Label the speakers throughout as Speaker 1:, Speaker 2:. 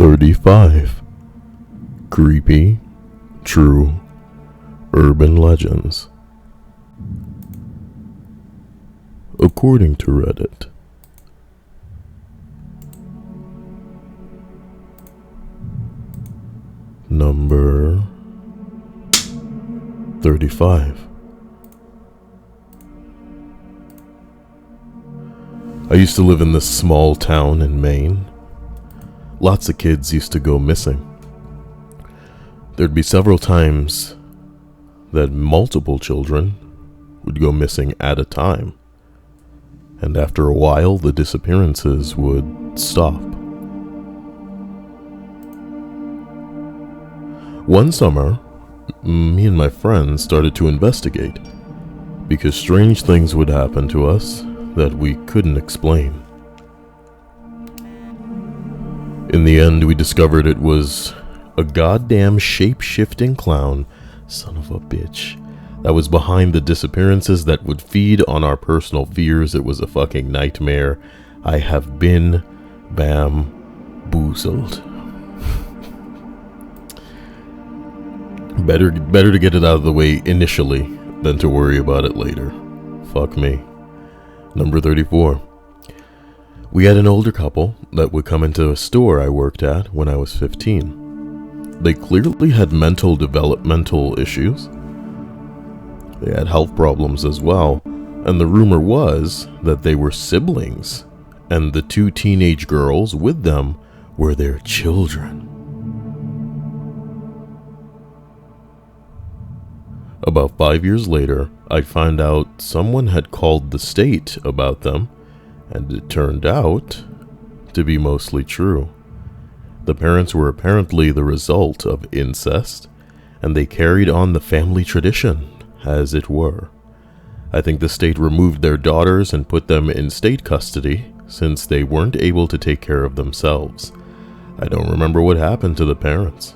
Speaker 1: 35 Creepy, True Urban Legends. According to Reddit. Number 35. I used to live in this small town in Maine. Lots of kids used to go missing. There'd be several times that multiple children would go missing at a time. And after a while, the disappearances would stop. One summer, me and my friends started to investigate because strange things would happen to us that we couldn't explain. In the end, we discovered it was a goddamn shape-shifting clown, son of a bitch, that was behind the disappearances that would feed on our personal fears. It was a fucking nightmare. I have been bamboozled. Better to get it out of the way initially than to worry about it later. Fuck me. Number 34. We had an older couple that would come into a store I worked at when I was 15. They clearly had mental developmental issues. They had health problems as well, and the rumor was that they were siblings, and the two teenage girls with them were their children. About 5 years later, I found out someone had called the state about them, and it turned out to be mostly true. The parents were apparently the result of incest, and they carried on the family tradition, as it were. I think the state removed their daughters and put them in state custody, since they weren't able to take care of themselves. I don't remember what happened to the parents.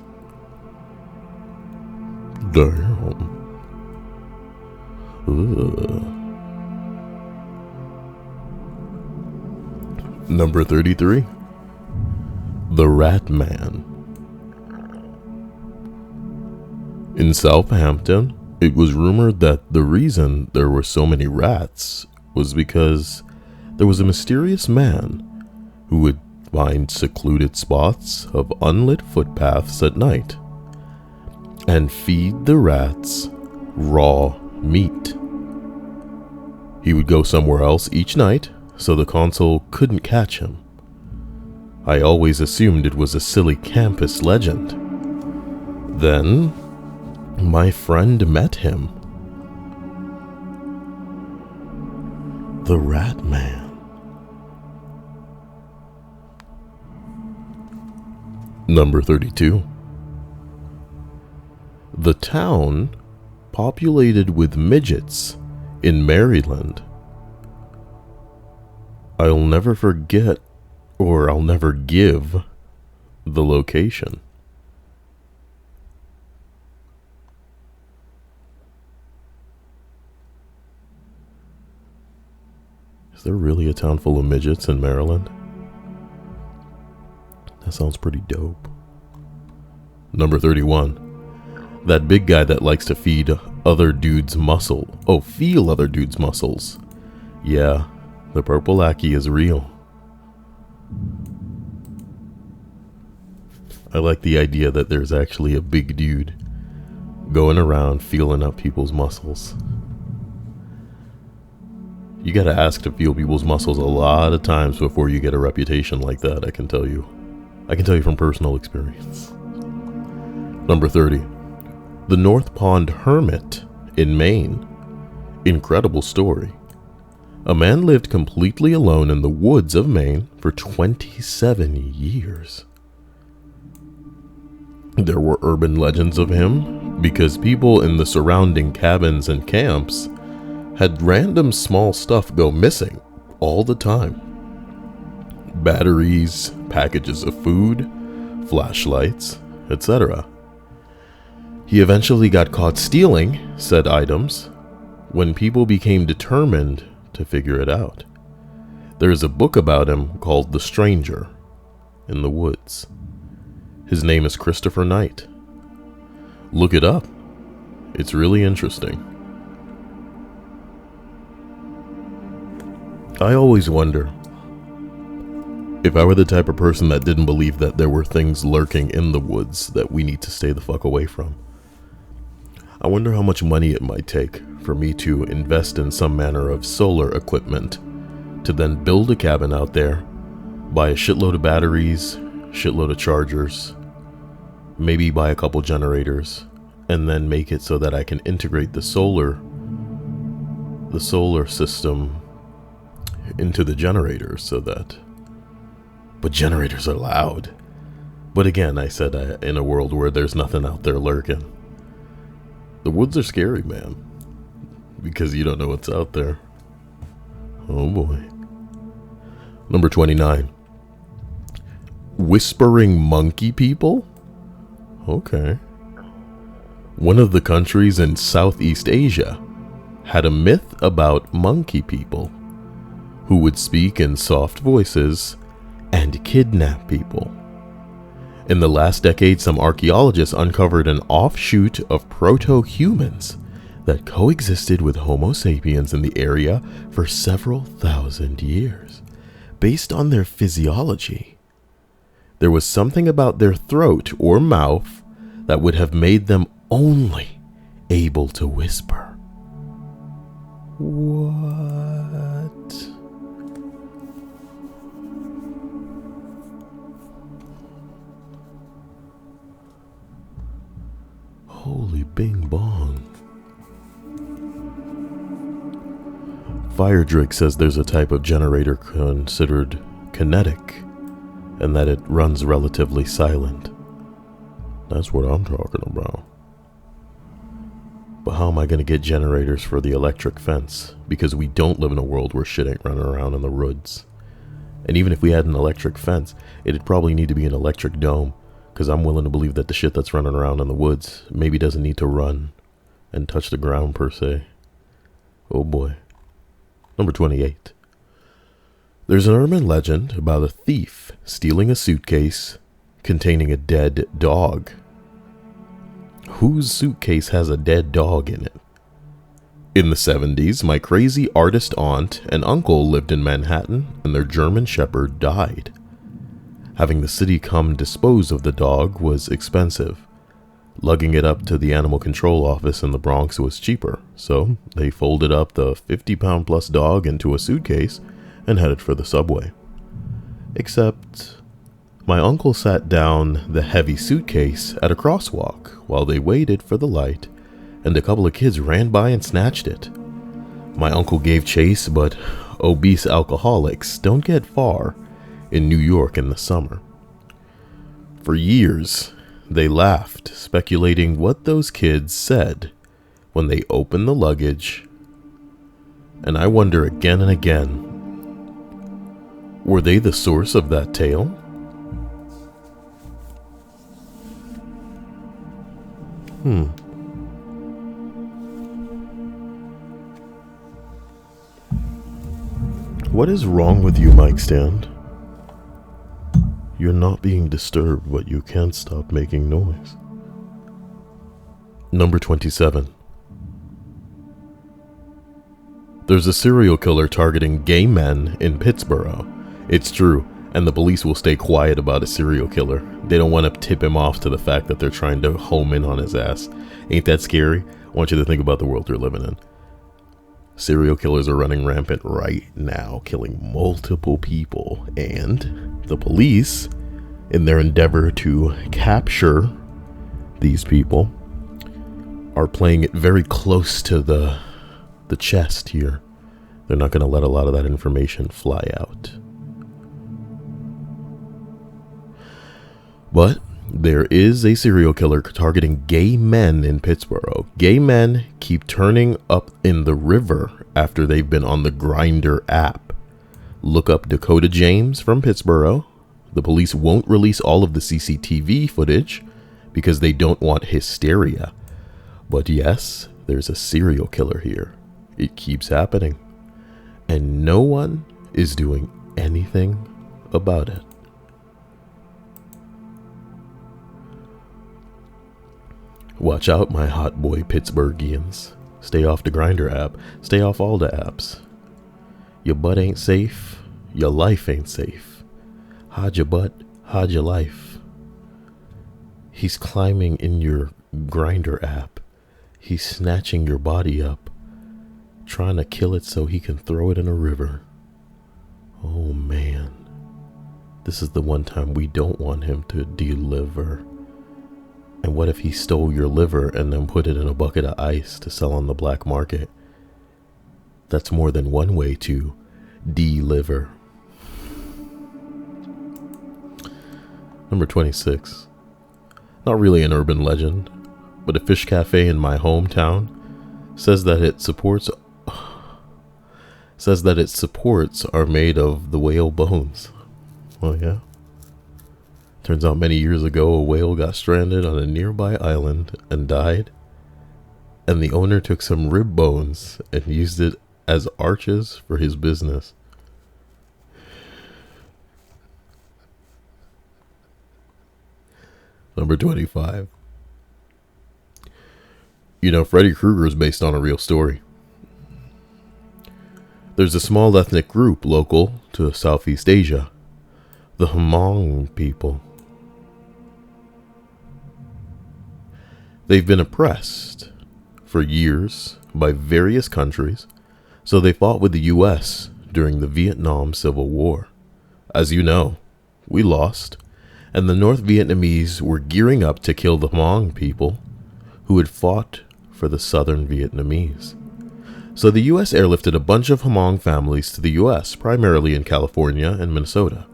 Speaker 1: Damn. Ugh. Number 33. The Rat Man. In Southampton, it was rumored that the reason there were so many rats was because there was a mysterious man who would find secluded spots of unlit footpaths at night and feed the rats raw meat. He would go somewhere else each night so the consul couldn't catch him. I always assumed it was a silly campus legend. Then, my friend met him. The Rat Man. Number 32. The town populated with midgets in Maryland. I'll never forget, or I'll never give, the location. Is there really a town full of midgets in Maryland? That sounds pretty dope. Number 31. That big guy that likes to feed other dudes' feel other dudes' muscles. Yeah, the purple lackey is real. I like the idea that there's actually a big dude going around feeling up people's muscles. You gotta ask to feel people's muscles a lot of times before you get a reputation like that, I can tell you. I can tell you from personal experience. Number 30. The North Pond Hermit in Maine. Incredible story. A man lived completely alone in the woods of Maine for 27 years. There were urban legends of him because people in the surrounding cabins and camps had random small stuff go missing all the time. Batteries, packages of food, flashlights, etc. He eventually got caught stealing said items when people became determined to figure it out. There's a book about him called The Stranger in the Woods. His name is Christopher Knight. Look it up. It's really interesting. I always wonder if I were the type of person that didn't believe that there were things lurking in the woods that we need to stay the fuck away from. I wonder how much money it might take for me to invest in some manner of solar equipment to then build a cabin out there, buy a shitload of batteries, shitload of chargers, maybe buy a couple generators, and then make it so that I can integrate the solar system into the generators so that... But generators are loud. But again, I said in a world where there's nothing out there lurking. The woods are scary, man. Because you don't know what's out there. Oh boy. Number 29. Whispering monkey people? Okay. One of the countries in Southeast Asia had a myth about monkey people who would speak in soft voices and kidnap people. In the last decade, some archaeologists uncovered an offshoot of proto-humans that coexisted with Homo sapiens in the area for several thousand years. Based on their physiology, there was something about their throat or mouth that would have made them only able to whisper. What? Holy bing bong. Fire Drake says there's a type of generator considered kinetic and that it runs relatively silent. That's what I'm talking about. But how am I going to get generators for the electric fence? Because we don't live in a world where shit ain't running around in the woods. And even if we had an electric fence, it'd probably need to be an electric dome. Because I'm willing to believe that the shit that's running around in the woods maybe doesn't need to run and touch the ground per se. Oh boy. Number 28. There's an urban legend about a thief stealing a suitcase containing a dead dog. Whose suitcase has a dead dog in it? In the 70s, my crazy artist aunt and uncle lived in Manhattan and their German Shepherd died. Having the city come dispose of the dog was expensive. Lugging it up to the animal control office in the Bronx was cheaper, so they folded up the 50-pound plus dog into a suitcase and headed for the subway. Except, my uncle sat down the heavy suitcase at a crosswalk while they waited for the light, and a couple of kids ran by and snatched it. My uncle gave chase, but obese alcoholics don't get far in New York in the summer. For years, they laughed, speculating what those kids said when they opened the luggage, and I wonder again and again, were they the source of that tale? What is wrong with you, mic stand? You're not being disturbed, but you can't stop making noise. Number 27. There's a serial killer targeting gay men in Pittsburgh. It's true, and the police will stay quiet about a serial killer. They don't want to tip him off to the fact that they're trying to home in on his ass. Ain't that scary? I want you to think about the world you're living in. Serial killers are running rampant right now, killing multiple people, and the police, in their endeavor to capture these people, are playing it very close to the chest here. They're not going to let a lot of that information fly out. But there is a serial killer targeting gay men in Pittsburgh. Gay men keep turning up in the river after they've been on the Grindr app. Look up Dakota James from Pittsburgh. The police won't release all of the CCTV footage because they don't want hysteria. But yes, there's a serial killer here. It keeps happening. And no one is doing anything about it. Watch out, my hot boy Pittsburghians. Stay off the Grindr app. Stay off all the apps. Your butt ain't safe. Your life ain't safe. Hide your butt. Hide your life. He's climbing in your Grindr app. He's snatching your body up, trying to kill it so he can throw it in a river. Oh man. This is the one time we don't want him to deliver. And what if he stole your liver and then put it in a bucket of ice to sell on the black market? That's more than one way to deliver. Number 26. Not really an urban legend, but a fish cafe in my hometown says that its supports are made of the whale bones. Oh yeah. Turns out many years ago a whale got stranded on a nearby island and died, and the owner took some rib bones and used it as arches for his business. Number 25. You know, Freddy Krueger is based on a real story. There's a small ethnic group local to Southeast Asia, the Hmong people. They've been oppressed for years by various countries, so they fought with the US during the Vietnam Civil War. As you know, we lost, and the North Vietnamese were gearing up to kill the Hmong people who had fought for the Southern Vietnamese. So the US airlifted a bunch of Hmong families to the US, primarily in California and Minnesota.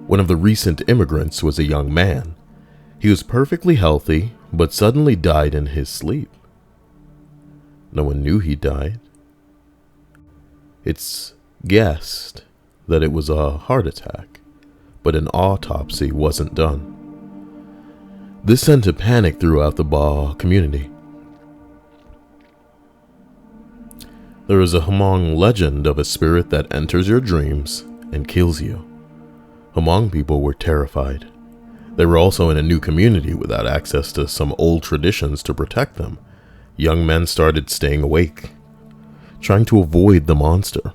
Speaker 1: One of the recent immigrants was a young man. He was perfectly healthy, but suddenly died in his sleep. No one knew he died. It's guessed that it was a heart attack, but an autopsy wasn't done. This sent a panic throughout the Ba community. There is a Hmong legend of a spirit that enters your dreams and kills you. Hmong people were terrified. They were also in a new community without access to some old traditions to protect them. Young men started staying awake, trying to avoid the monster.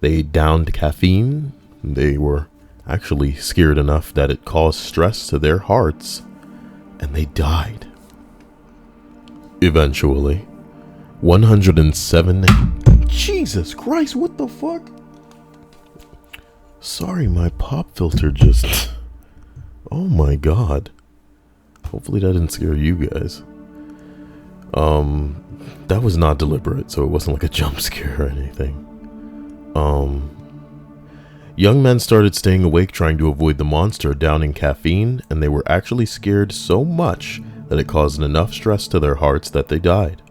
Speaker 1: They downed caffeine. They were actually scared enough that it caused stress to their hearts, and they died. Eventually, 107... Jesus Christ, what the fuck? Sorry, my pop filter just... Oh my god. Hopefully that didn't scare you guys. That was not deliberate, so it wasn't like a jump scare or anything. Young men started staying awake trying to avoid the monster, downing caffeine, and they were actually scared so much that it caused enough stress to their hearts that they died.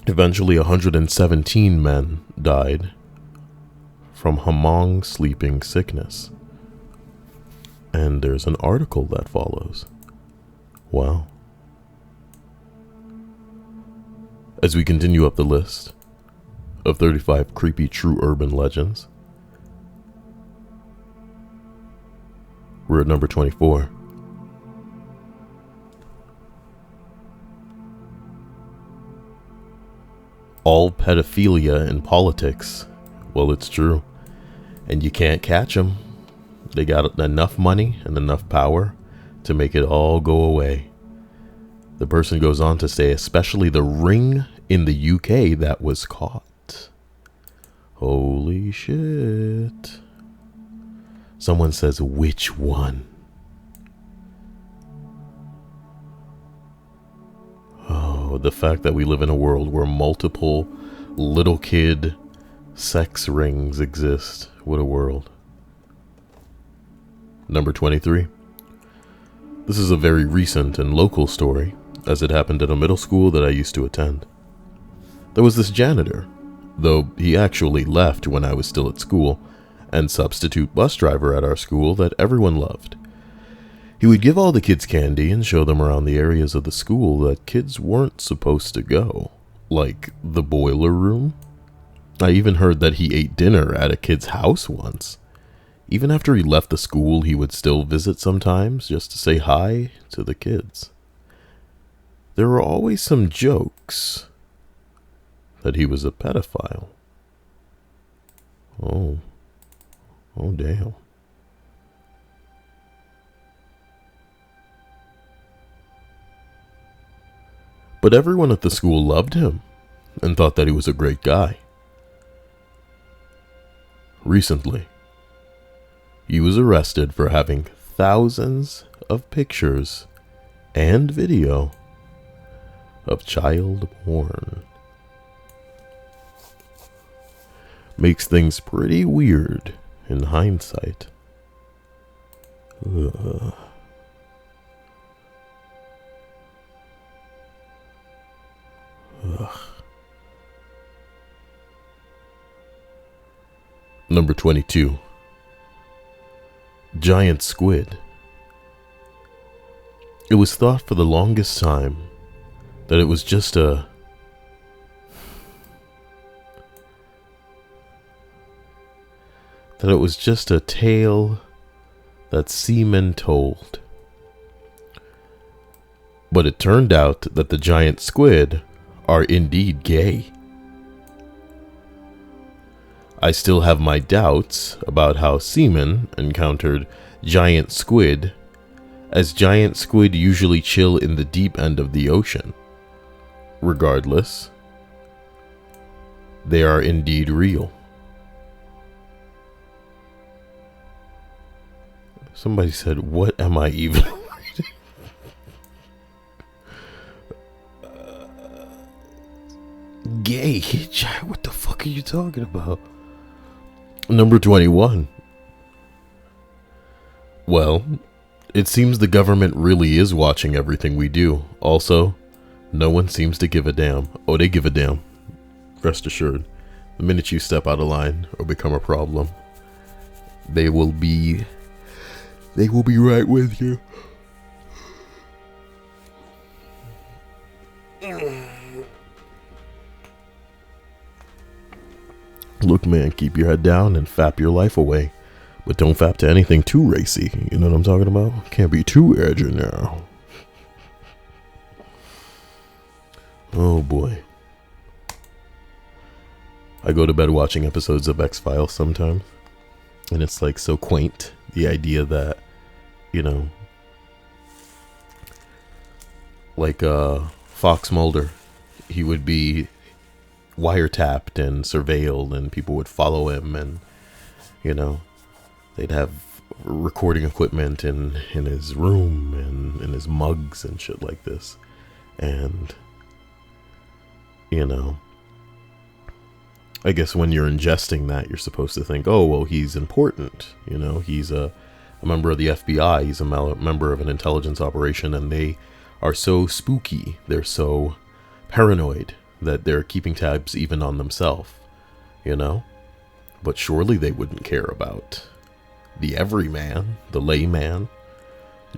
Speaker 1: Eventually, 117 men died from Hmong sleeping sickness. And there's an article that follows. Wow. As we continue up the list of 35 creepy true urban legends, we're at number 24. All pedophilia in politics. Well, it's true. And you can't catch them. They got enough money and enough power to make it all go away. The person goes on to say, especially the ring in the UK that was caught. Holy shit. Someone says, which one? Oh, the fact that we live in a world where multiple little kid sex rings exist. What a world. Number 23. This is a very recent and local story, as it happened at a middle school that I used to attend. There was this janitor, though he actually left when I was still at school, and substitute bus driver at our school that everyone loved. He would give all the kids candy and show them around the areas of the school that kids weren't supposed to go, like the boiler room. I even heard that he ate dinner at a kid's house once. Even after he left the school, he would still visit sometimes just to say hi to the kids. There were always some jokes that he was a pedophile. Oh damn. But everyone at the school loved him and thought that he was a great guy. Recently, he was arrested for having thousands of pictures and video of child porn. Makes things pretty weird in hindsight. Ugh. Ugh. Number 22. Giant squid. It was thought for the longest time that it was just a tale that seamen told. But it turned out that the giant squid are indeed gay. I still have my doubts about how seamen encountered giant squid, as giant squid usually chill in the deep end of the ocean. Regardless, they are indeed real. Somebody said, "What am I even reading?" Gay? What the fuck are you talking about? Number 21. Well, it seems the government really is watching everything we do. Also, no one seems to give a damn. Oh, they give a damn. Rest assured, the minute you step out of line or become a problem, they will be right with you. Look, man, keep your head down and fap your life away. But don't fap to anything too racy. You know what I'm talking about? Can't be too edgy now. Oh boy. I go to bed watching episodes of X-Files sometimes. And it's like so quaint. The idea that, you know, like Fox Mulder, he would be wiretapped and surveilled and people would follow him, and you know, they'd have recording equipment in his room and in his mugs and shit like this. And you know, I guess when you're ingesting that, you're supposed to think, oh well, he's important, you know, he's a member of the FBI, he's a member of an intelligence operation, and they are so spooky, they're so paranoid that they're keeping tabs even on themselves, you know? But surely they wouldn't care about the everyman, the layman,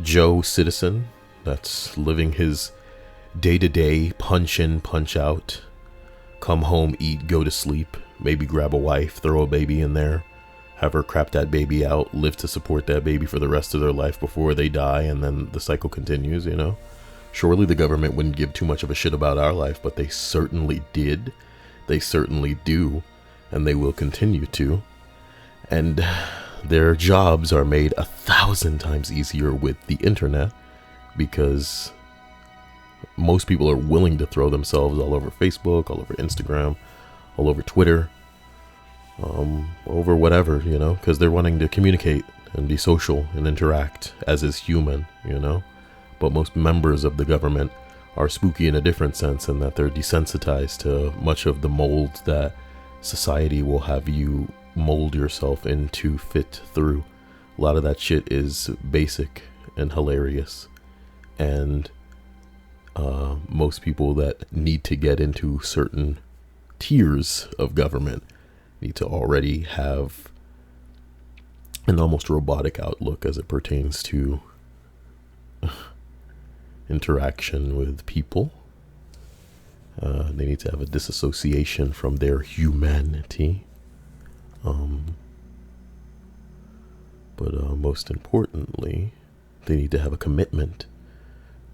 Speaker 1: Joe citizen that's living his day-to-day punch in, punch out, come home, eat, go to sleep, maybe grab a wife, throw a baby in there, have her crap that baby out, live to support that baby for the rest of their life before they die, and then the cycle continues, you know? Surely the government wouldn't give too much of a shit about our life, but they certainly did. They certainly do, and they will continue to. And their jobs are made 1,000 times easier with the internet, because most people are willing to throw themselves all over Facebook, all over Instagram, all over Twitter, over whatever, you know, because they're wanting to communicate and be social and interact as is human, you know. But most members of the government are spooky in a different sense, in that they're desensitized to much of the mold that society will have you mold yourself into, fit through. A lot of that shit is basic and hilarious, and most people that need to get into certain tiers of government need to already have an almost robotic outlook as it pertains to interaction with people. They need to have a disassociation from their humanity. But most importantly, they need to have a commitment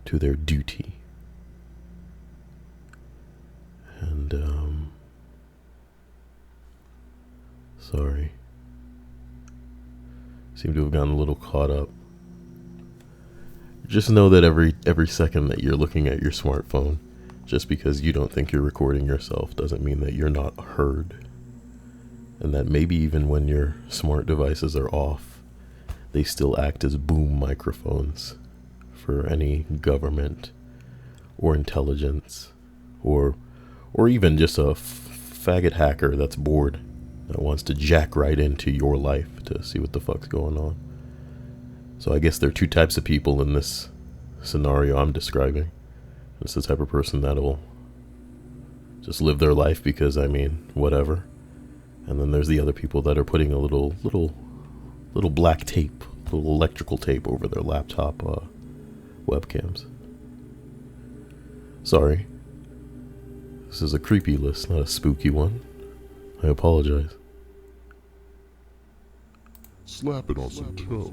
Speaker 1: to their duty. And, sorry. Seem to have gotten a little caught up. Just know that every second that you're looking at your smartphone, just because you don't think you're recording yourself doesn't mean that you're not heard. And that maybe even when your smart devices are off, they still act as boom microphones for any government or intelligence or even just a faggot hacker that's bored, that wants to jack right into your life to see what the fuck's going on. So I guess there are two types of people in this scenario I'm describing. It's the type of person that'll just live their life because, whatever. And then there's the other people that are putting a little black tape, little electrical tape over their laptop webcams. Sorry. This is a creepy list, not a spooky one. I apologize.
Speaker 2: Slap it on some toes.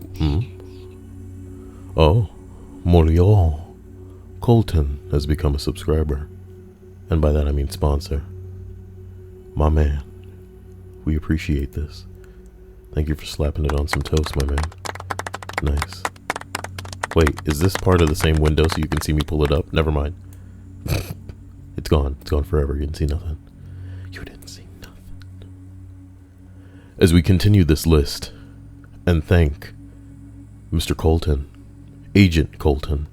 Speaker 1: Oh, Moriol. Colton has become a subscriber. And by that I mean sponsor. My man. We appreciate this. Thank you for slapping it on some toast, my man. Nice. Wait, is this part of the same window so you can see me pull it up? Never mind. It's gone. It's gone forever. You didn't see nothing. You didn't see nothing. As we continue this list, and thank Mr. Colton, Agent Colton,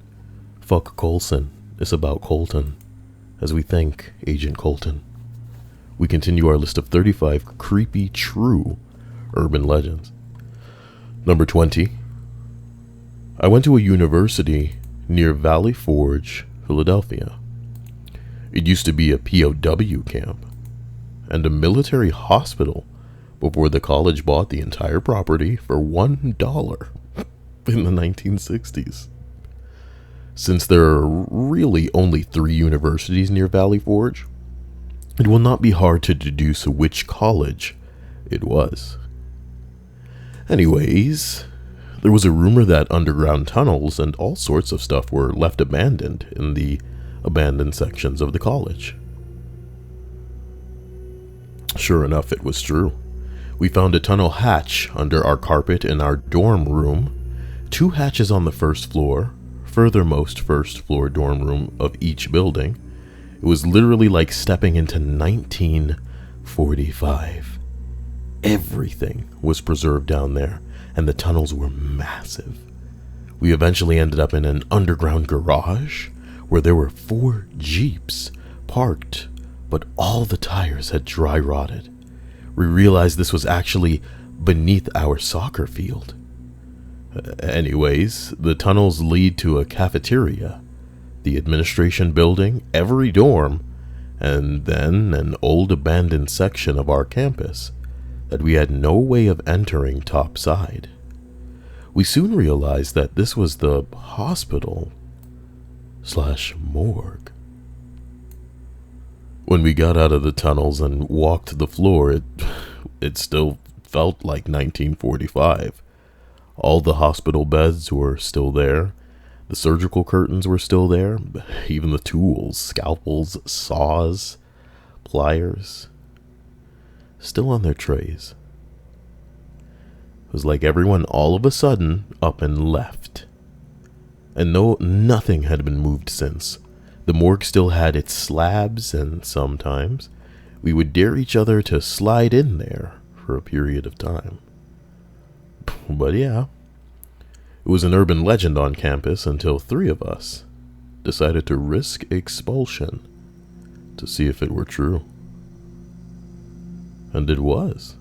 Speaker 1: fuck Colson, it's about Colton. As we thank Agent Colton, we continue our list of 35 creepy true urban legends. Number 20. I went to a university near Valley Forge, Philadelphia. It used to be a POW camp and a military hospital before the college bought the entire property for $1 in the 1960s. Since there are really only 3 universities near Valley Forge, it will not be hard to deduce which college it was. Anyways, there was a rumor that underground tunnels and all sorts of stuff were left abandoned in the abandoned sections of the college. Sure enough, it was true. We found a tunnel hatch under our carpet in our dorm room, 2 hatches on the first floor, furthermost first floor dorm room of each building. It was literally like stepping into 1945. Everything was preserved down there, and the tunnels were massive. We eventually ended up in an underground garage where there were 4 Jeeps parked, but all the tires had dry rotted. We realized this was actually beneath our soccer field. Anyways, the tunnels lead to a cafeteria, the administration building, every dorm, and then an old abandoned section of our campus that we had no way of entering topside. We soon realized that this was the hospital/morgue. When we got out of the tunnels and walked the floor, it still felt like 1945. All the hospital beds were still there. The surgical curtains were still there. Even the tools, scalpels, saws, pliers, still on their trays. It was like everyone all of a sudden up and left. And nothing had been moved since. The morgue still had its slabs, and sometimes we would dare each other to slide in there for a period of time. But yeah, it was an urban legend on campus until 3 of us decided to risk expulsion to see if it were true. And it was.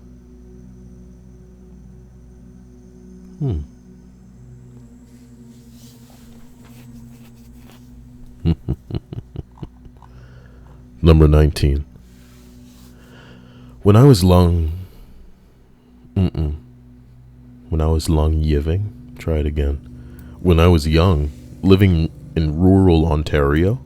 Speaker 1: Number 19. When I was young, living in rural Ontario,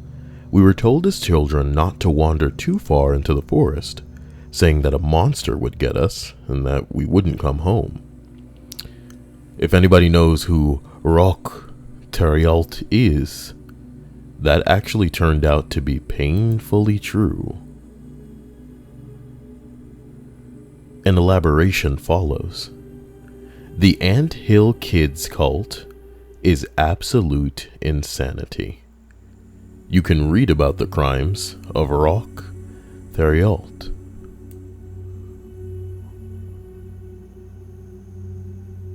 Speaker 1: we were told as children not to wander too far into the forest, saying that a monster would get us and that we wouldn't come home. If anybody knows who Roch Theriault is, that actually turned out to be painfully true. An elaboration follows. The Ant Hill Kids cult is absolute insanity. You can read about the crimes of Roch Theriault.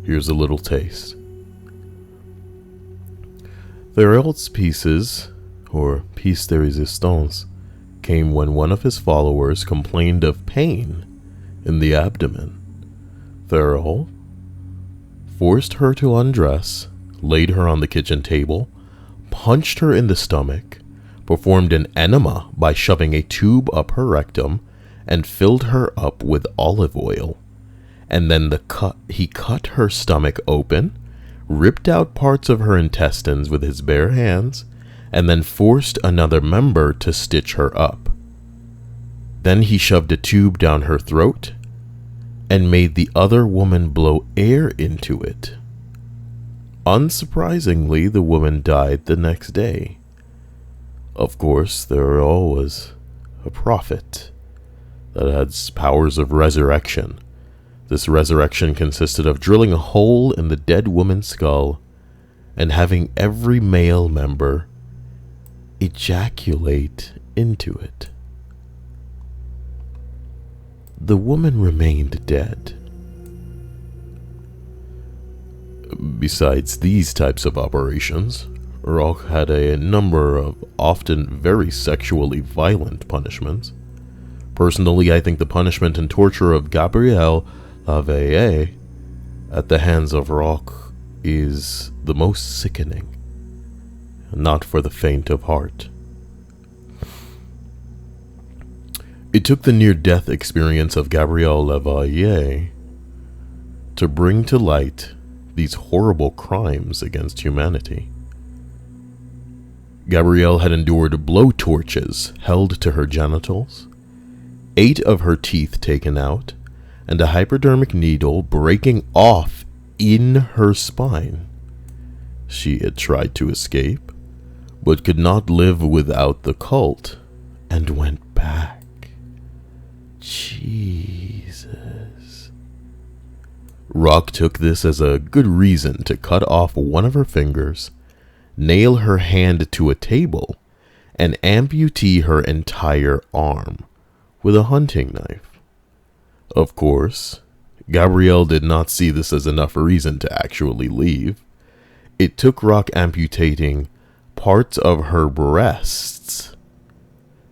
Speaker 1: Here's a little taste. Theriault's pieces, or piece de resistance, came when one of his followers complained of pain in the abdomen. Theriault forced her to undress, laid her on the kitchen table, punched her in the stomach, performed an enema by shoving a tube up her rectum, and filled her up with olive oil. And then he cut her stomach open, ripped out parts of her intestines with his bare hands, and then forced another member to stitch her up. Then he shoved a tube down her throat and made the other woman blow air into it. Unsurprisingly, the woman died the next day. Of course, Theriault was a prophet that had powers of resurrection. This resurrection consisted of drilling a hole in the dead woman's skull and having every male member ejaculate into it. The woman remained dead. Besides these types of operations, Roch had a number of often very sexually violent punishments. Personally, I think the punishment and torture of Gabrielle Laveye at the hands of Roch is the most sickening, not for the faint of heart. It took the near-death experience of Gabrielle Laveye to bring to light these horrible crimes against humanity. Gabrielle had endured blowtorches held to her genitals, 8 of her teeth taken out, and a hypodermic needle breaking off in her spine. She had tried to escape, but could not live without the cult, and went back. Jesus. Roch took this as a good reason to cut off one of her fingers, nail her hand to a table, and amputee her entire arm with a hunting knife. Of course, Gabrielle did not see this as enough reason to actually leave. It took Roch amputating parts of her breasts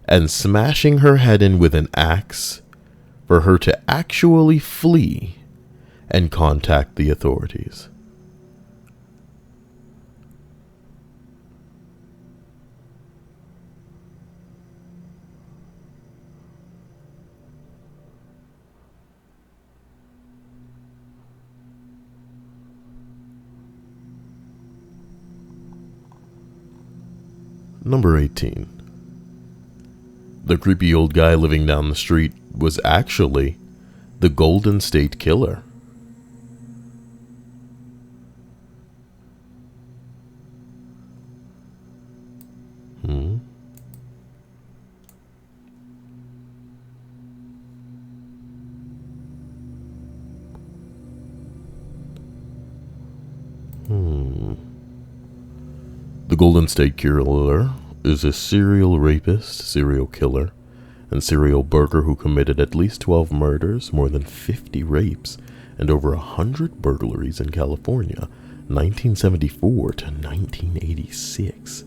Speaker 1: and smashing her head in with an axe for her to actually flee and contact the authorities. Number 18. The creepy old guy living down the street was actually the Golden State Killer. The Golden State Killer is a serial rapist, serial killer, and serial burglar who committed at least 12 murders, more than 50 rapes, and over 100 burglaries in California, 1974 to 1986.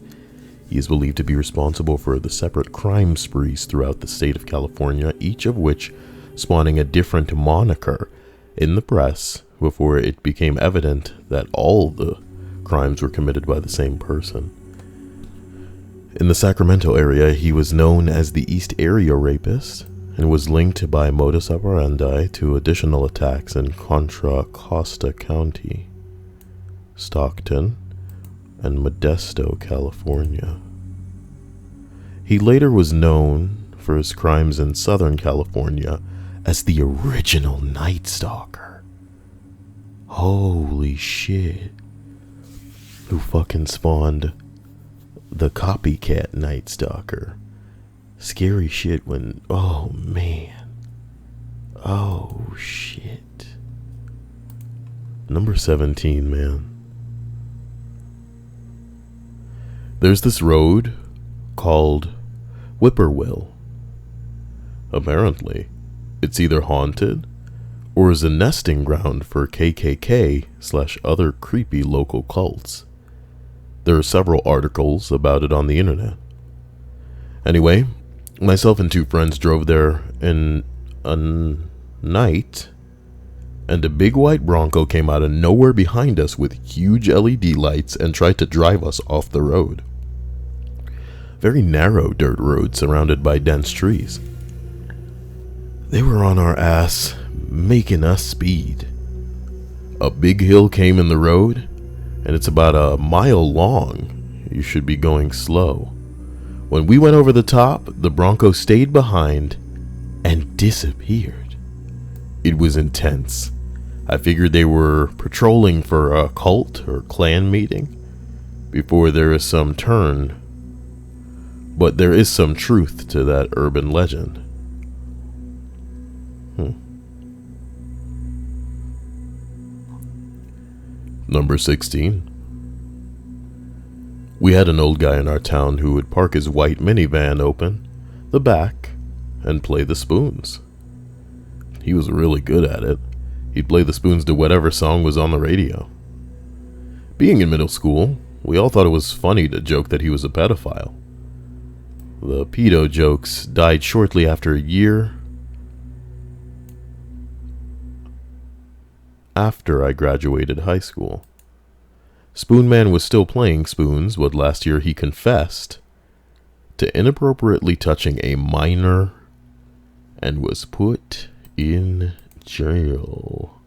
Speaker 1: He is believed to be responsible for the separate crime sprees throughout the state of California, each of which spawning a different moniker in the press before it became evident that all the crimes were committed by the same person. In the Sacramento area, he was known as the East Area Rapist and was linked by modus operandi to additional attacks in Contra Costa County, Stockton, and Modesto, California. He later was known for his crimes in Southern California as the original Night Stalker. Holy shit. Who fucking spawned the copycat Night Stalker? Scary shit when... Oh, man. Oh, shit. Number 17, man. There's this road called Whippoorwill. Apparently, it's either haunted or is a nesting ground for KKK / other creepy local cults. There are several articles about it on the internet. Anyway, myself and 2 friends drove there in a night, and a big white Bronco came out of nowhere behind us with huge LED lights and tried to drive us off the road. Very narrow dirt road surrounded by dense trees. They were on our ass, making us speed. A big hill came in the road, and it's about a mile long. You should be going slow. When we went over the top, the Bronco stayed behind and disappeared. It was intense. I figured they were patrolling for a cult or clan meeting before there is some turn. But there is some truth to that urban legend. Number 16. We had an old guy in our town who would park his white minivan open, the back, and play the spoons. He was really good at it. He'd play the spoons to whatever song was on the radio. Being in middle school, we all thought it was funny to joke that he was a pedophile. The pedo jokes died shortly after a year after I graduated high school. Spoonman was still playing spoons, but last year he confessed to inappropriately touching a minor and was put in jail.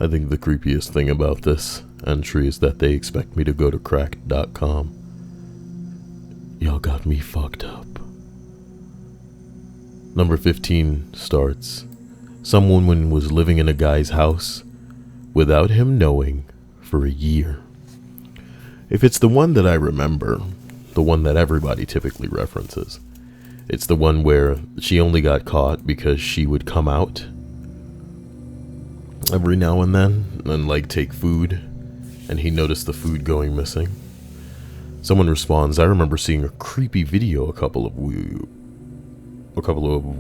Speaker 1: I think the creepiest thing about this entry is that they expect me to go to cracked.com. Y'all got me fucked up. Number 15 starts. Some woman was living in a guy's house without him knowing for a year. If it's the one that I remember, the one that everybody typically references, it's the one where she only got caught because she would come out every now and then and like take food, and he noticed the food going missing. Someone responds, I remember seeing a creepy video a couple of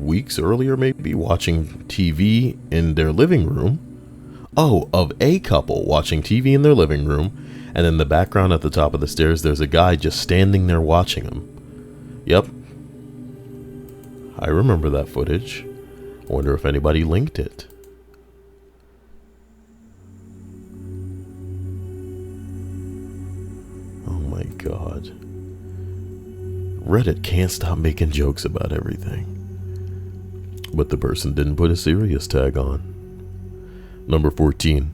Speaker 1: weeks earlier, maybe, watching TV in their living room. Oh, of a couple watching TV in their living room, and in the background at the top of the stairs there's a guy just standing there watching them. Yep, I remember that footage. I wonder if anybody linked it. My God. Reddit can't stop making jokes about everything. But the person didn't put a serious tag on. Number 14.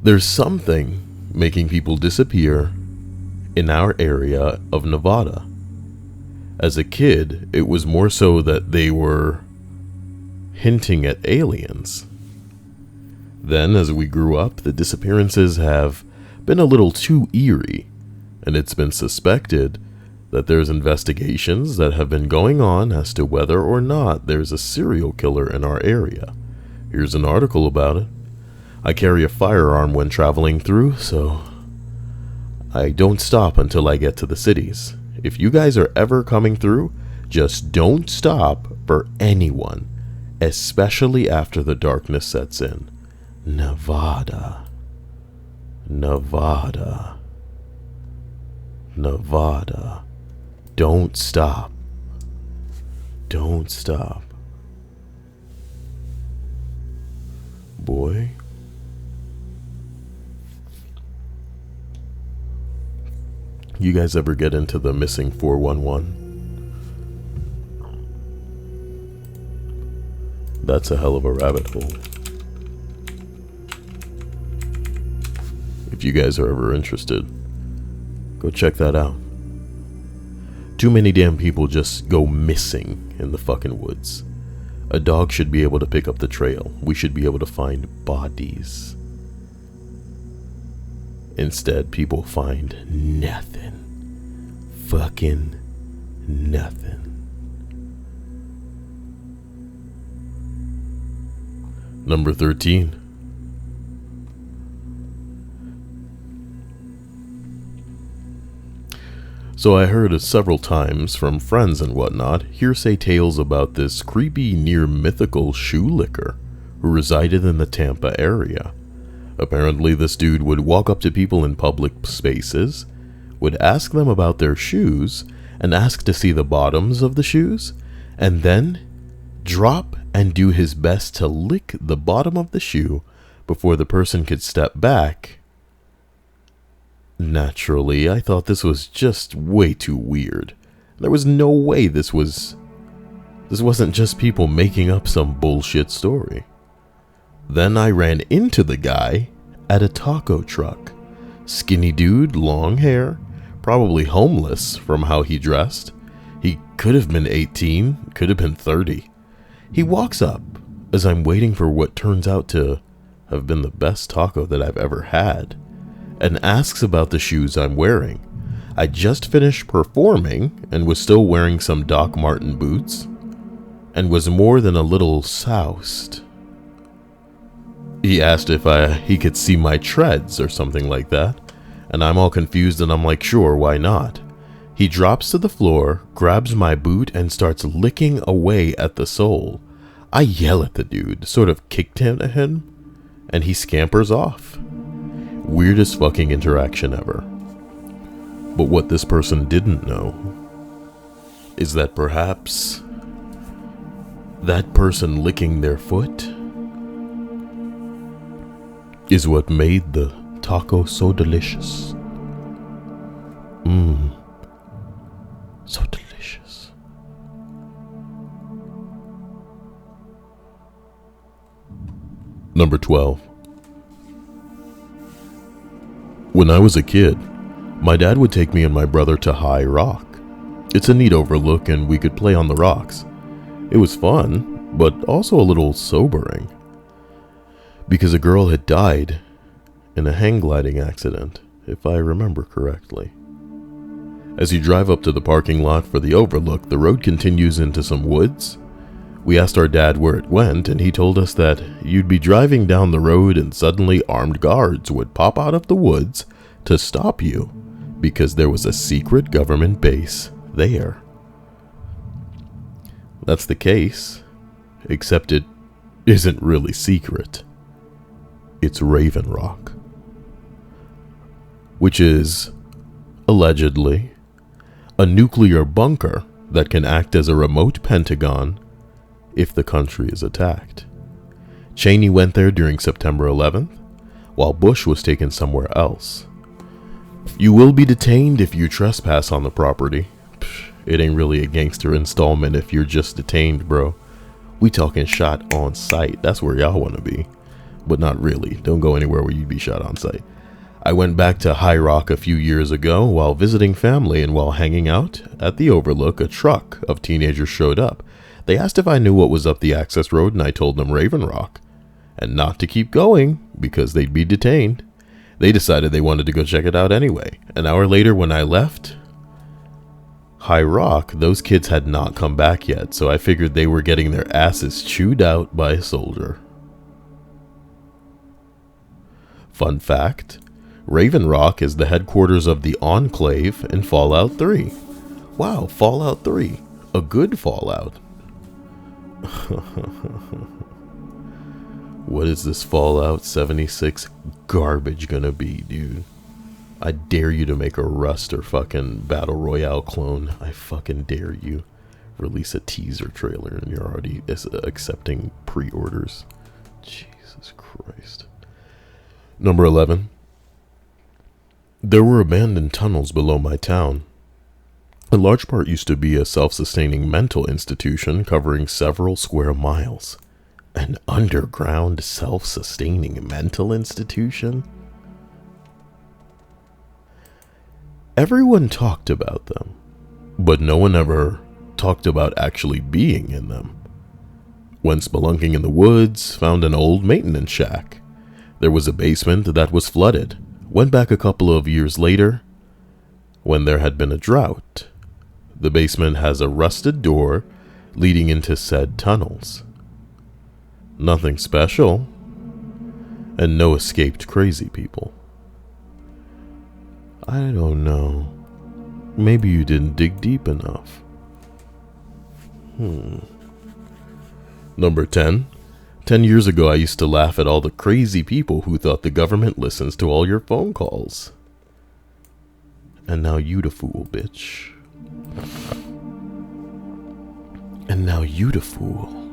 Speaker 1: There's something making people disappear in our area of Nevada. As a kid, it was more so that they were hinting at aliens. Then, as we grew up, the disappearances have been a little too eerie, and it's been suspected that there's investigations that have been going on as to whether or not there's a serial killer in our area. Here's an article about it. I carry a firearm when traveling through, so I don't stop until I get to the cities. If you guys are ever coming through, just don't stop for anyone, especially after the darkness sets in. Nevada. Nevada. Nevada. Don't stop. Don't stop. Boy. You guys ever get into the missing 411? That's a hell of a rabbit hole. If you guys are ever interested, go check that out. Too many damn people just go missing in the fucking woods. A dog should be able to pick up the trail. We should be able to find bodies. Instead, people find nothing. Fucking nothing. Number 13. So I heard several times from friends and whatnot hearsay tales about this creepy near mythical shoe licker who resided in the Tampa area. Apparently this dude would walk up to people in public spaces, would ask them about their shoes, and ask to see the bottoms of the shoes, and then drop and do his best to lick the bottom of the shoe before the person could step back. Naturally, I thought this was just way too weird. There was no way this wasn't just people making up some bullshit story. Then I ran into the guy at a taco truck. Skinny dude, long hair, probably homeless from how he dressed. He could have been 18, could have been 30. He walks up as I'm waiting for what turns out to have been the best taco that I've ever had, and asks about the shoes I'm wearing. I just finished performing and was still wearing some Doc Marten boots, and was more than a little soused. He asked if he could see my treads or something like that, and I'm all confused and I'm like, sure, why not? He drops to the floor, grabs my boot, and starts licking away at the sole. I yell at the dude, sort of kicked him at him, and he scampers off. Weirdest fucking interaction ever. But what this person didn't know is that perhaps that person licking their foot is what made the taco so delicious. So delicious. Number 12. When I was a kid, my dad would take me and my brother to High Rock. It's a neat overlook and we could play on the rocks. It was fun, but also a little sobering, because a girl had died in a hang gliding accident, if I remember correctly. As you drive up to the parking lot for the overlook, the road continues into some woods. We asked our dad where it went, and he told us that you'd be driving down the road and suddenly armed guards would pop out of the woods to stop you because there was a secret government base there. That's the case, except it isn't really secret. It's Raven Rock, which is, allegedly, a nuclear bunker that can act as a remote Pentagon if the country is attacked. Cheney went there during September 11th, while Bush was taken somewhere else. You will be detained if you trespass on the property. It ain't really a gangster installment if you're just detained, bro. We talking shot on sight. That's where y'all want to be. But not really. Don't go anywhere where you'd be shot on sight. I went back to High Rock a few years ago while visiting family, and while hanging out at the overlook, a truck of teenagers showed up. They asked if I knew what was up the access road, and I told them Raven Rock, and not to keep going because they'd be detained. They decided they wanted to go check it out anyway. An hour later, when I left High Rock, those kids had not come back yet, so I figured they were getting their asses chewed out by a soldier. Fun fact, Raven Rock is the headquarters of the Enclave in Fallout 3. Wow, Fallout 3. A good Fallout. What is this Fallout 76 garbage gonna be, dude? I dare you to make a Rust or fucking Battle Royale clone. I fucking dare you. Release a teaser trailer and you're already accepting pre-orders. Jesus Christ. Number 11. There were abandoned tunnels below my town. A large part used to be a self-sustaining mental institution covering several square miles. An underground self-sustaining mental institution? Everyone talked about them, but no one ever talked about actually being in them. When spelunking in the woods, found an old maintenance shack. There was a basement that was flooded. Went back a couple of years later, when there had been a drought. The basement has a rusted door leading into said tunnels. Nothing special, and no escaped crazy people. I don't know. Maybe you didn't dig deep enough. Number 10. 10 years ago, I used to laugh at all the crazy people who thought the government listens to all your phone calls. And now you the fool, bitch. And now you the fool.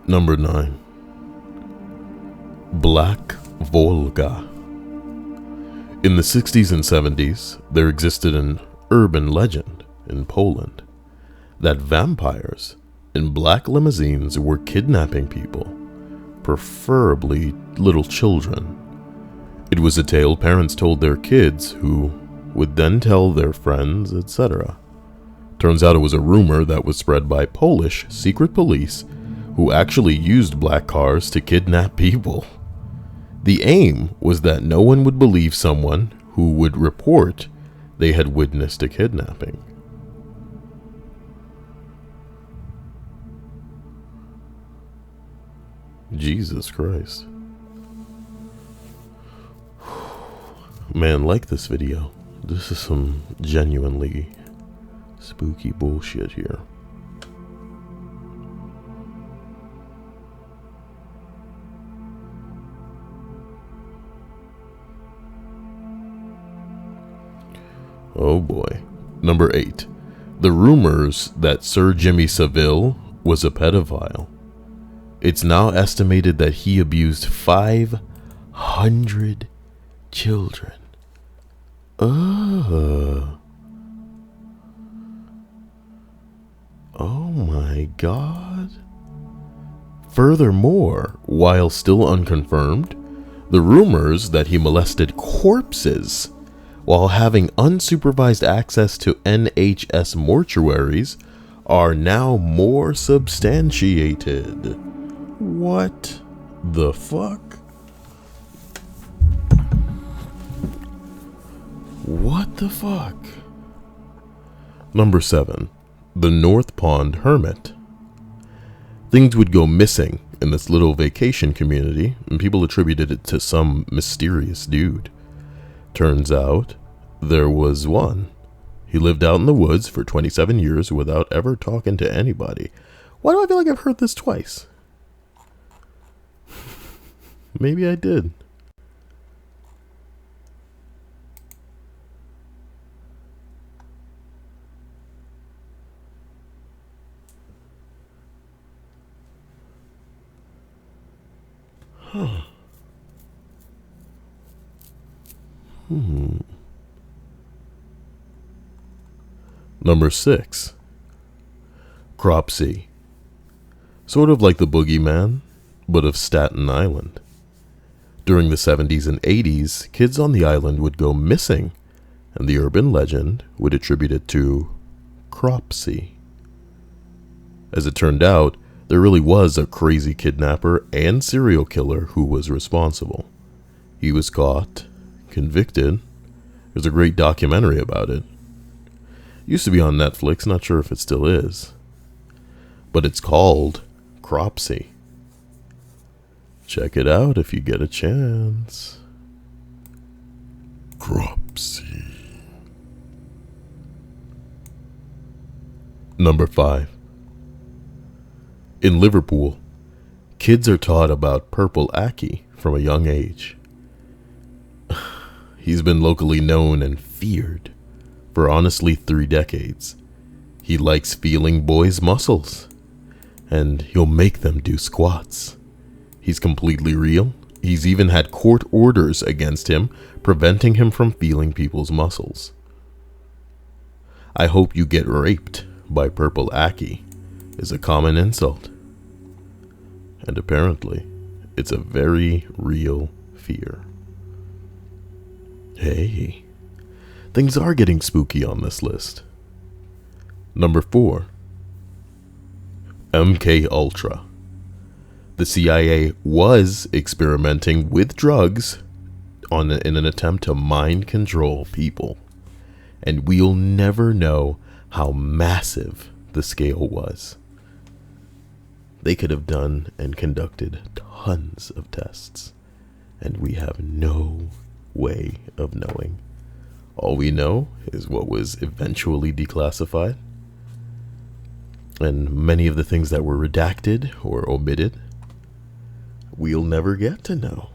Speaker 1: Number 9. Black Volga. In the 60s and 70s, there existed an urban legend in Poland that vampires in black limousines were kidnapping people, preferably little children. It was a tale parents told their kids, who would then tell their friends, etc. Turns out it was a rumor that was spread by Polish secret police who actually used black cars to kidnap people. The aim was that no one would believe someone who would report they had witnessed a kidnapping. Jesus Christ. Man, like this video. This is some genuinely spooky bullshit here. Oh boy. Number 8. The rumors that Sir Jimmy Savile was a pedophile. It's now estimated that he abused 500 children. Oh my God. Furthermore, while still unconfirmed, the rumors that he molested corpses while having unsupervised access to NHS mortuaries are now more substantiated. What the fuck? What the fuck? Number 7. The North Pond Hermit. Things would go missing in this little vacation community, and people attributed it to some mysterious dude. Turns out, there was one. He lived out in the woods for 27 years without ever talking to anybody. Why do I feel like I've heard this twice? Maybe I did. Huh. Number 6. Cropsey. Sort of like the boogeyman, but of Staten Island. During the 70s and 80s, kids on the island would go missing, and the urban legend would attribute it to Cropsey. As it turned out, there really was a crazy kidnapper and serial killer who was responsible. He was caught, convicted. There's a great documentary about it. Used to be on Netflix, not sure if it still is. But it's called Cropsey. Check it out if you get a chance. Cropsey. Number 5. In Liverpool, kids are taught about Purple Aki from a young age. He's been locally known and feared for honestly 3 decades. He likes feeling boys' muscles, and he'll make them do squats. He's completely real. He's even had court orders against him, preventing him from feeling people's muscles. I hope you get raped by Purple Aki is a common insult. And apparently, it's a very real fear. Hey, things are getting spooky on this list. Number 4. MK Ultra. The CIA was experimenting with drugs in an attempt to mind control people. And we'll never know how massive the scale was. They could have done and conducted tons of tests, and we have no way of knowing. All we know is what was eventually declassified, and many of the things that were redacted or omitted, we'll never get to know.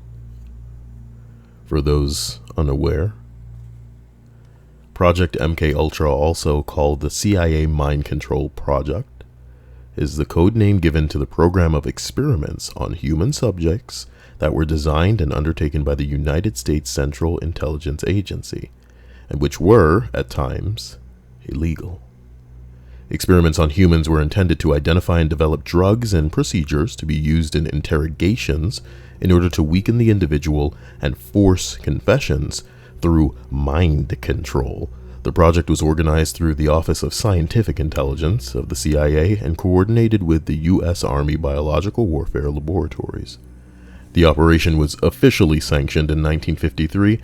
Speaker 1: For those unaware, Project MK Ultra, also called the CIA Mind Control Project, is the code name given to the program of experiments on human subjects that were designed and undertaken by the United States Central Intelligence Agency, and which were, at times, illegal. Experiments on humans were intended to identify and develop drugs and procedures to be used in interrogations in order to weaken the individual and force confessions through mind control. The project was organized through the Office of Scientific Intelligence of the CIA and coordinated with the U.S. Army Biological Warfare Laboratories. The operation was officially sanctioned in 1953,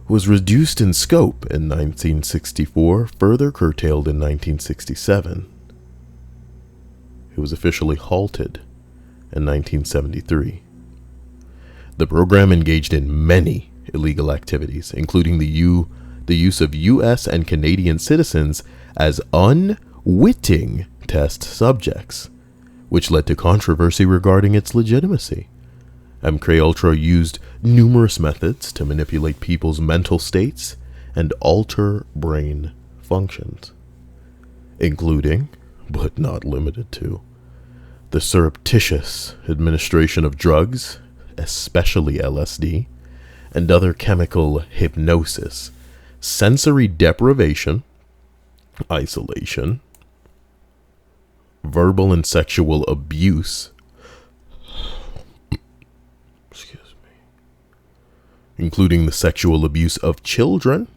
Speaker 1: was reduced in scope in 1964, further curtailed in 1967. It was officially halted in 1973. The program engaged in many illegal activities, including the use of U.S. and Canadian citizens as unwitting test subjects, which led to controversy regarding its legitimacy. MK Ultra used numerous methods to manipulate people's mental states and alter brain functions, including, but not limited to, the surreptitious administration of drugs, especially LSD, and other chemical hypnosis, sensory deprivation, isolation, verbal and sexual abuse, including the sexual abuse of children.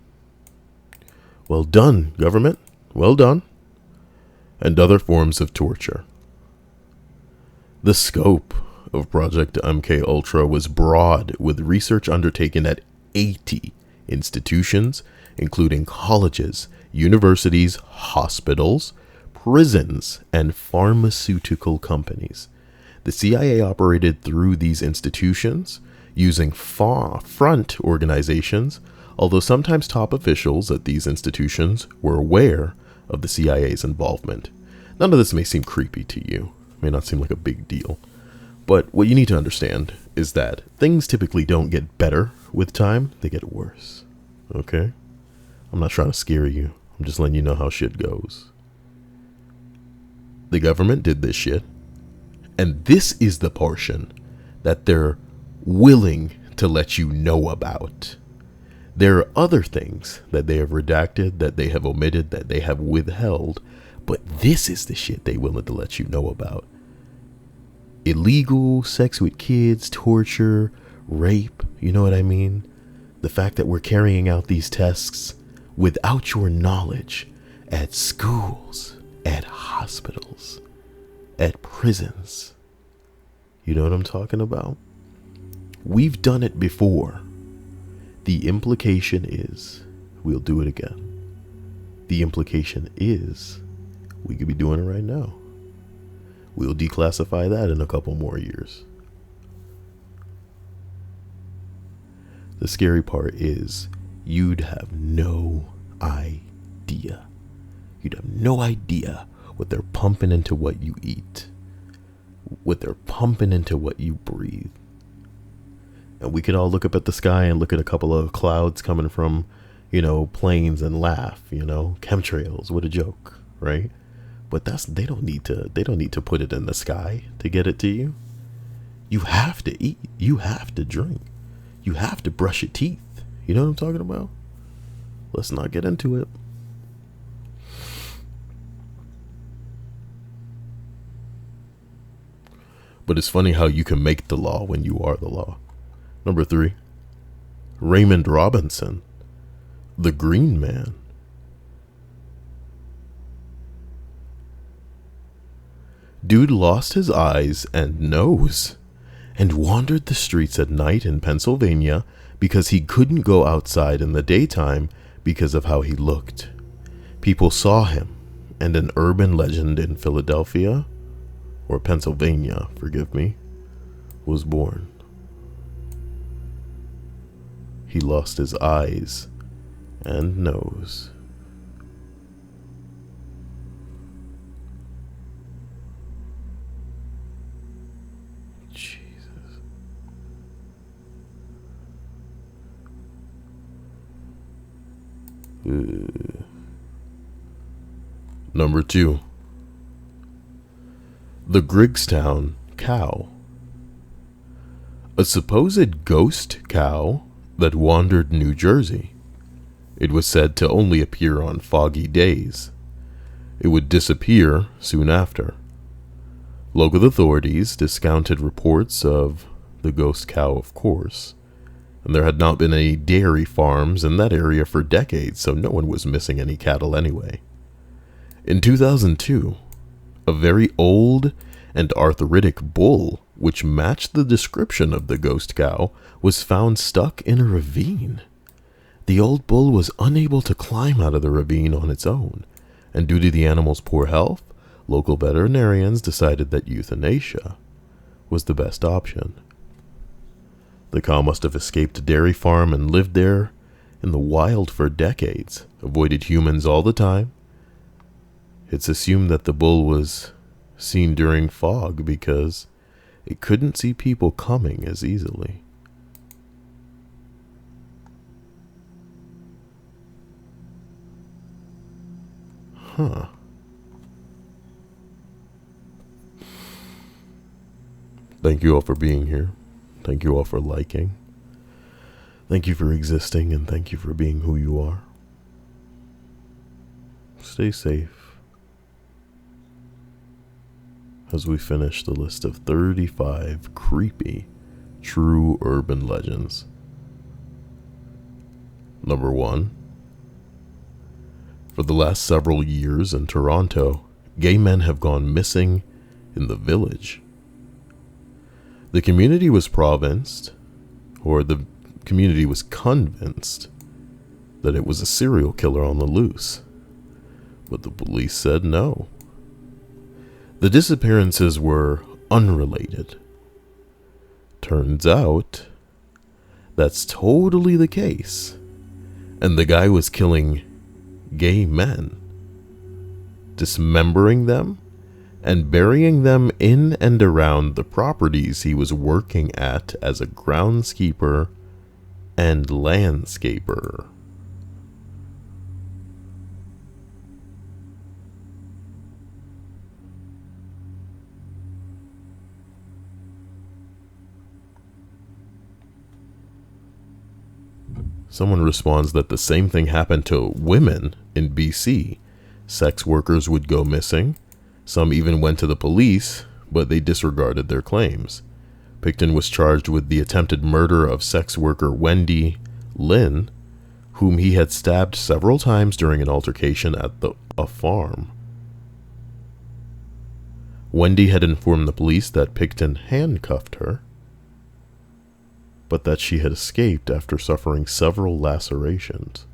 Speaker 1: Well done, government. Well done. And other forms of torture. The scope of Project MK Ultra was broad, with research undertaken at 80 institutions, including colleges, universities, hospitals, prisons, and pharmaceutical companies. The CIA operated through these institutions using front organizations, although sometimes top officials at these institutions were aware of the CIA's involvement. None of this may seem creepy to you, may not seem like a big deal, but what you need to understand is that things typically don't get better with time, they get worse. Okay? I'm not trying to scare you, I'm just letting you know how shit goes. The government did this shit, and this is the portion that they're willing to let you know about. There are other things that they have redacted, that they have omitted, that they have withheld, but this is the shit they willing to let you know about. Illegal sex with kids, torture, rape, you know what I mean? The fact that we're carrying out these tests without your knowledge at schools, at hospitals, at prisons. You know what I'm talking about? We've done it before. The implication is we'll do it again. The implication is we could be doing it right now. We'll declassify that in a couple more years. The scary part is you'd have no idea. you'd have no idea what they're pumping into what you eat, what they're pumping into what you breathe. And we could all look up at the sky and look at a couple of clouds coming from, planes and laugh, chemtrails, what a joke, right? But they don't need to put it in the sky to get it to you. You have to eat, you have to drink, you have to brush your teeth. You know what I'm talking about? Let's not get into it. But it's funny how you can make the law when you are the law. Number 3, Raymond Robinson, the Green Man. Dude lost his eyes and nose and wandered the streets at night in Pennsylvania because he couldn't go outside in the daytime because of how he looked. People saw him, and an urban legend in Philadelphia, or Pennsylvania, forgive me, was born. He lost his eyes and nose. Jesus. Number 2, the Griggstown cow. A supposed ghost cow that wandered New Jersey. It was said to only appear on foggy days. It would disappear soon after. Local authorities discounted reports of the ghost cow, of course, and there had not been any dairy farms in that area for decades, so no one was missing any cattle anyway. In 2002, a very old and arthritic bull, which matched the description of the ghost cow, was found stuck in a ravine. The old bull was unable to climb out of the ravine on its own, and due to the animal's poor health, local veterinarians decided that euthanasia was the best option. The cow must have escaped a dairy farm and lived there in the wild for decades, avoided humans all the time. It's assumed that the bull was seen during fog because it couldn't see people coming as easily. Huh. Thank you all for being here. Thank you all for liking. Thank you for existing, and thank you for being who you are. Stay safe as we finish the list of 35 creepy, true urban legends. Number 1. For the last several years in Toronto, gay men have gone missing in the Village. The community was convinced that it was a serial killer on the loose, but the police said no. The disappearances were unrelated. Turns out, that's totally the case, and the guy was killing gay men, dismembering them, and burying them in and around the properties he was working at as a groundskeeper and landscaper. Someone responds that the same thing happened to women in BC. Sex workers would go missing. Some even went to the police, but they disregarded their claims. Picton was charged with the attempted murder of sex worker Wendy Lynn, whom he had stabbed several times during an altercation at a farm. Wendy had informed the police that Picton handcuffed her, but that she had escaped after suffering several lacerations.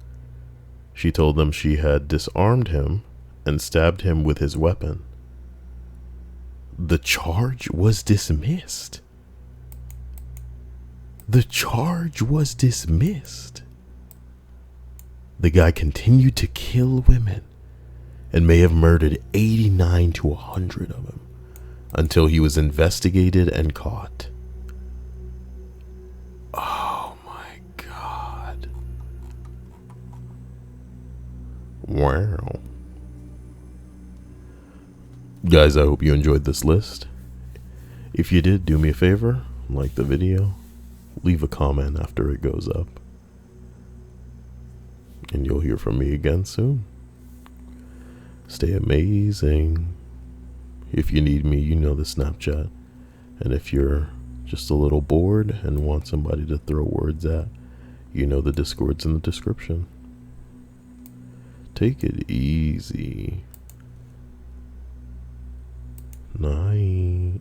Speaker 1: She told them she had disarmed him and stabbed him with his weapon. The charge was dismissed. The charge was dismissed. The guy continued to kill women, and may have murdered 89 to 100 of them until he was investigated and caught. Oh my god. Wow. Guys, I hope you enjoyed this list. If you did, do me a favor, like the video, leave a comment after it goes up, and you'll hear from me again soon. Stay amazing. If you need me, you know the Snapchat. And if you're just a little bored and want somebody to throw words at, you know the Discord's in the description. Take it easy. Night.